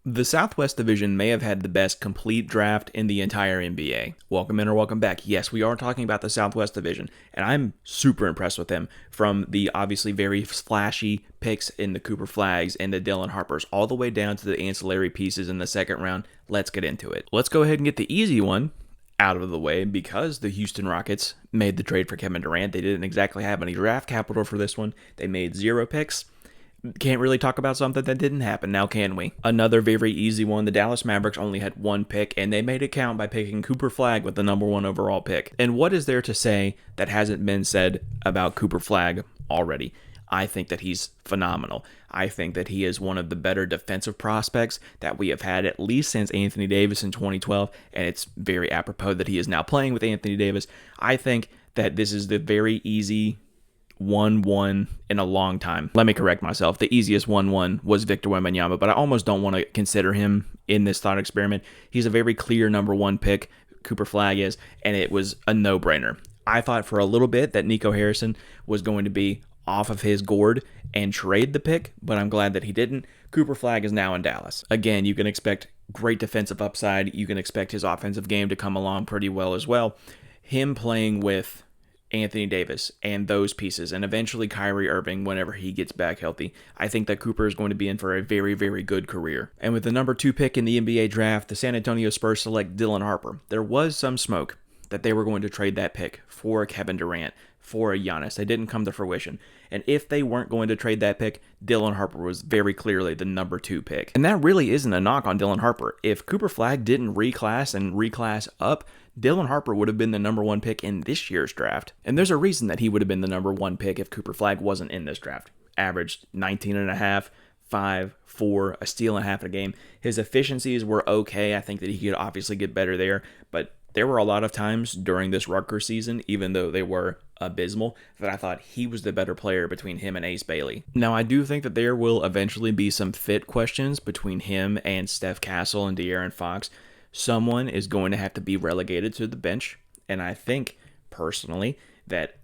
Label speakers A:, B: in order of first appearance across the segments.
A: The Southwest Division may have had the best complete draft in the entire NBA. Welcome in or welcome back. Yes, we are talking about the Southwest Division, and I'm super impressed with them. From the obviously very flashy picks in the Cooper Flags and the Dylan Harpers, all the way down to the ancillary pieces in the second round. Let's get into it. Let's go ahead and get the easy one out of the way because the Houston Rockets made the trade for Kevin Durant. They didn't exactly have any draft capital for this one. They made 0 picks. Can't really talk about something that didn't happen, now can we? Another very easy one, the Dallas Mavericks only had 1 pick, and they made it count by picking Cooper Flag with the number 1 overall pick. And what is there to say that hasn't been said about Cooper Flag already? I think that he's phenomenal. I think that he is one of the better defensive prospects that we have had at least since Anthony Davis in 2012, and it's very apropos that he is now playing with Anthony Davis. I think that this is the very easy 1-1 in a long time. Let me correct myself. The easiest 1-1 was Victor Wembanyama, but I almost don't want to consider him in this thought experiment. He's a very clear number 1 pick, Cooper Flag is, and it was a no-brainer. I thought for a little bit that Nico Harrison was going to be off of his gourd and trade the pick, but I'm glad that he didn't. Cooper Flag is now in Dallas. Again, you can expect great defensive upside. You can expect his offensive game to come along pretty well as well. Him playing with Anthony Davis and those pieces, and eventually Kyrie Irving whenever he gets back healthy. I think that Cooper is going to be in for a very, very good career. And with the number 2 pick in the NBA draft, the San Antonio Spurs select Dylan Harper. There was some smoke that they were going to trade that pick for Kevin Durant, for a Giannis. They didn't come to fruition. And if they weren't going to trade that pick, Dylan Harper was very clearly the number 2 pick. And that really isn't a knock on Dylan Harper. If Cooper Flag didn't reclass up, Dylan Harper would have been the number 1 pick in this year's draft. And there's a reason that he would have been the number 1 pick if Cooper Flag wasn't in this draft. Averaged 19.5, 5, 4, a steal and a half a game. His efficiencies were okay. I think that he could obviously get better there, but there were a lot of times during this Rutgers season, even though they were abysmal, that I thought he was the better player between him and Ace Bailey. Now, I do think that there will eventually be some fit questions between him and Steph Castle and De'Aaron Fox. Someone is going to have to be relegated to the bench, and I think, personally, that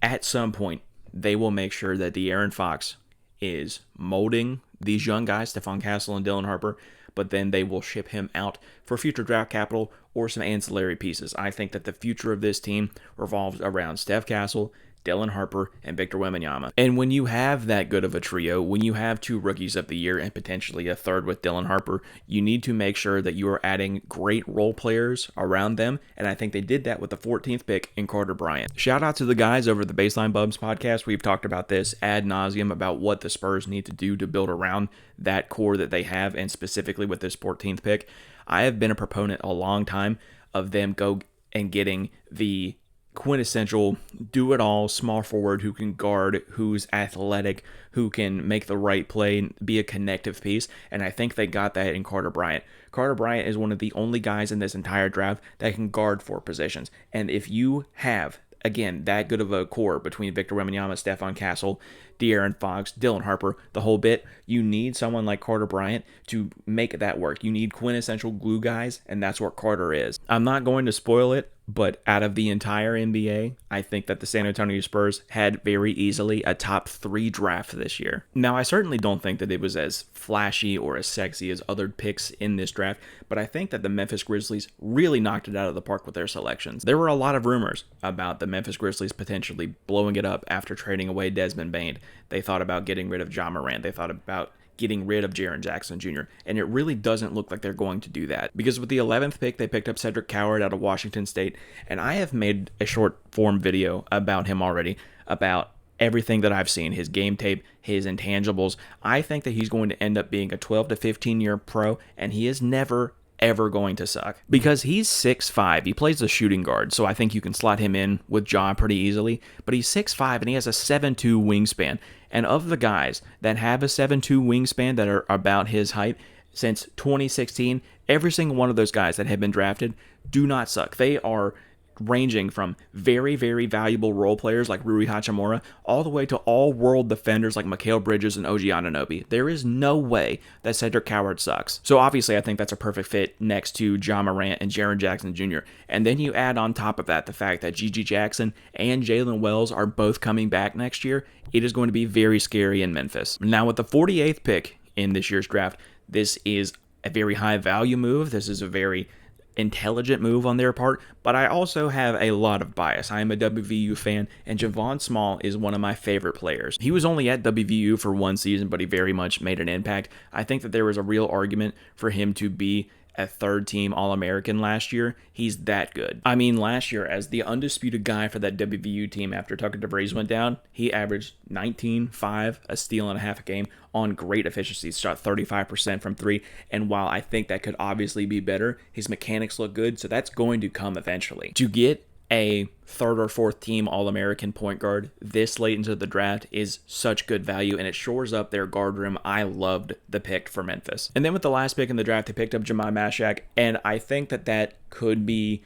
A: at some point, they will make sure that De'Aaron Fox is molding these young guys, Stephon Castle and Dylan Harper, but then they will ship him out for future draft capital or some ancillary pieces. I think that the future of this team revolves around Steph Castle, Dylan Harper, and Victor Wembanyama. And when you have that good of a trio, when you have 2 rookies of the year and potentially a third with Dylan Harper, you need to make sure that you are adding great role players around them, and I think they did that with the 14th pick in Carter Bryant. Shout out to the guys over the Baseline Bubs podcast. We've talked about this ad nauseum about what the Spurs need to do to build around that core that they have, and specifically with this 14th pick. I have been a proponent a long time of them go and getting the quintessential do-it-all small forward who can guard, who's athletic, who can make the right play, be a connective piece, and I think they got that in Carter Bryant. Carter Bryant is one of the only guys in this entire draft that can guard 4 positions, and if you have, again, that good of a core between Victor Wembanyama, Stephon Castle, De'Aaron Fox, Dylan Harper, the whole bit, you need someone like Carter Bryant to make that work. You need quintessential glue guys, and that's what Carter is. I'm not going to spoil it, but out of the entire NBA, I think that the San Antonio Spurs had very easily a top 3 draft this year. Now, I certainly don't think that it was as flashy or as sexy as other picks in this draft, but I think that the Memphis Grizzlies really knocked it out of the park with their selections. There were a lot of rumors about the Memphis Grizzlies potentially blowing it up after trading away Desmond Bane. They thought about getting rid of Ja Morant. They thought about getting rid of Jaren Jackson Jr., and it really doesn't look like they're going to do that. Because with the 11th pick, they picked up Cedric Coward out of Washington State, and I have made a short-form video about him already, about everything that I've seen, his game tape, his intangibles. I think that he's going to end up being a 12 to 15-year pro, and he is never, ever going to suck. Because he's 6'5", he plays the shooting guard, so I think you can slot him in with Ja pretty easily, but he's 6'5", and he has a 7'2" wingspan. And of the guys that have a 7'2" wingspan that are about his height, since 2016, every single one of those guys that have been drafted do not suck. They are ranging from very, very valuable role players like Rui Hachimura all the way to all-world defenders like Mikal Bridges and OG Anunoby. There is no way that Cedric Coward sucks. So obviously I think that's a perfect fit next to Ja Morant and Jaren Jackson Jr. And then you add on top of that the fact that Gigi Jackson and Jalen Wells are both coming back next year. It is going to be very scary in Memphis. Now with the 48th pick in this year's draft, this is a very high value move. This is a very intelligent move on their part, but I also have a lot of bias. I am a WVU fan, and Javon Small is one of my favorite players. He was only at WVU for one season, but he very much made an impact. I think that there was a real argument for him to be a third-team All-American last year. He's that good. I mean, last year, as the undisputed guy for that WVU team after Tucker DeVries went down, he averaged 19, 5, a steal and a half a game on great efficiency. Shot 35% from three, and while I think that could obviously be better, his mechanics look good, so that's going to come eventually. To get a third or fourth team All-American point guard this late into the draft is such good value, and it shores up their guard room. I loved the pick for Memphis. And then with the last pick in the draft, they picked up Jemai Mashak, and I think that that could be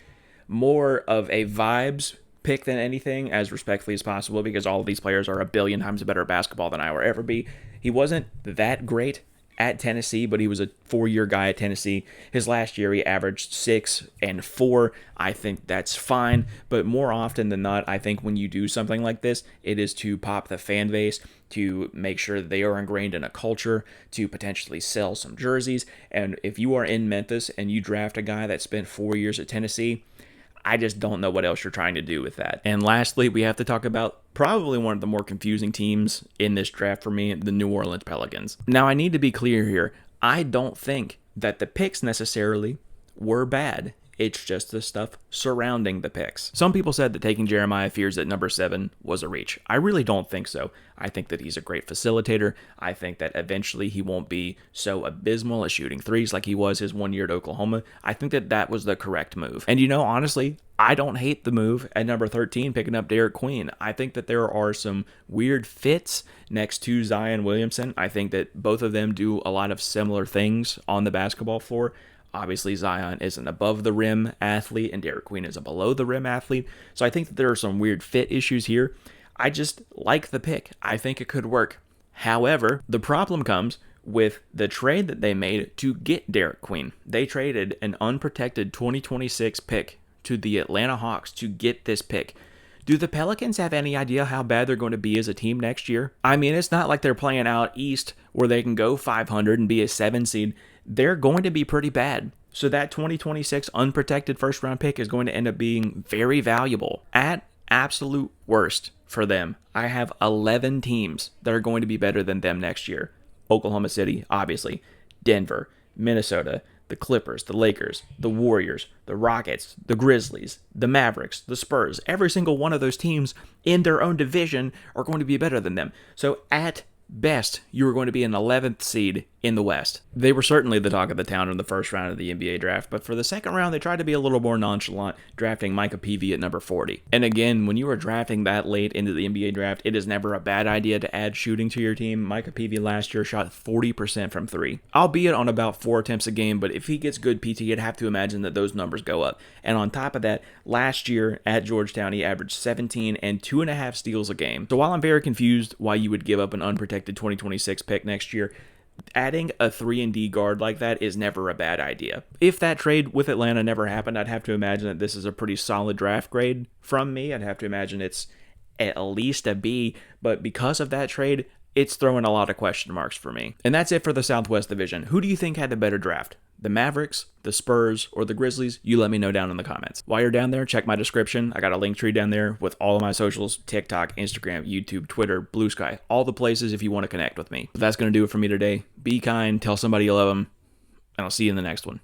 A: more of a vibes pick than anything, as respectfully as possible, because all of these players are a billion times better at basketball than I will ever be. He wasn't that great at Tennessee, but he was a 4-year guy at Tennessee. His last year, he averaged 6 and 4. I think that's fine, but more often than not, I think when you do something like this, it is to pop the fan base, to make sure that they are ingrained in a culture, to potentially sell some jerseys. And if you are in Memphis and you draft a guy that spent 4 years at Tennessee, I just don't know what else you're trying to do with that. And lastly, we have to talk about probably one of the more confusing teams in this draft for me, the New Orleans Pelicans. Now, I need to be clear here. I don't think that the picks necessarily were bad. It's just the stuff surrounding the picks. Some people said that taking Jeremiah Fears at number 7 was a reach. I really don't think so. I think that he's a great facilitator. I think that eventually he won't be so abysmal at shooting threes like he was his 1 year at Oklahoma. I think that that was the correct move. And honestly, I don't hate the move at number 13 picking up Derek Queen. I think that there are some weird fits next to Zion Williamson. I think that both of them do a lot of similar things on the basketball floor. Obviously, Zion is an above-the-rim athlete, and Derek Queen is a below-the-rim athlete. So I think that there are some weird fit issues here. I just like the pick. I think it could work. However, the problem comes with the trade that they made to get Derek Queen. They traded an unprotected 2026 pick to the Atlanta Hawks to get this pick. Do the Pelicans have any idea how bad they're going to be as a team next year? I mean, it's not like they're playing out east where they can go 500 and be a 7 seed. They're going to be pretty bad. So that 2026 unprotected first round pick is going to end up being very valuable. At absolute worst for them, I have 11 teams that are going to be better than them next year. Oklahoma City, obviously, Denver, Minnesota, the Clippers, the Lakers, the Warriors, the Rockets, the Grizzlies, the Mavericks, the Spurs. Every single one of those teams in their own division are going to be better than them. So at best, you are going to be an 11th seed in the West. They were certainly the talk of the town in the first round of the NBA draft, but for the second round, they tried to be a little more nonchalant, drafting Micah Peavy at number 40. And again, when you are drafting that late into the NBA draft, it is never a bad idea to add shooting to your team. Micah Peavy last year shot 40% from 3, albeit on about 4 attempts a game, but if he gets good PT, you'd have to imagine that those numbers go up. And on top of that, last year at Georgetown, he averaged 17 and 2.5 steals a game. So while I'm very confused why you would give up an unprotected 2026 pick next year, adding a 3-and-D guard like that is never a bad idea. If that trade with Atlanta never happened, I'd have to imagine that this is a pretty solid draft grade from me. I'd have to imagine it's at least a B, but because of that trade, it's throwing a lot of question marks for me. And that's it for the Southwest Division. Who do you think had the better draft? The Mavericks, the Spurs, or the Grizzlies? You let me know down in the comments. While you're down there, check my description. I got a link tree down there with all of my socials: TikTok, Instagram, YouTube, Twitter, Blue Sky, all the places if you want to connect with me. But that's going to do it for me today. Be kind, tell somebody you love them, and I'll see you in the next one.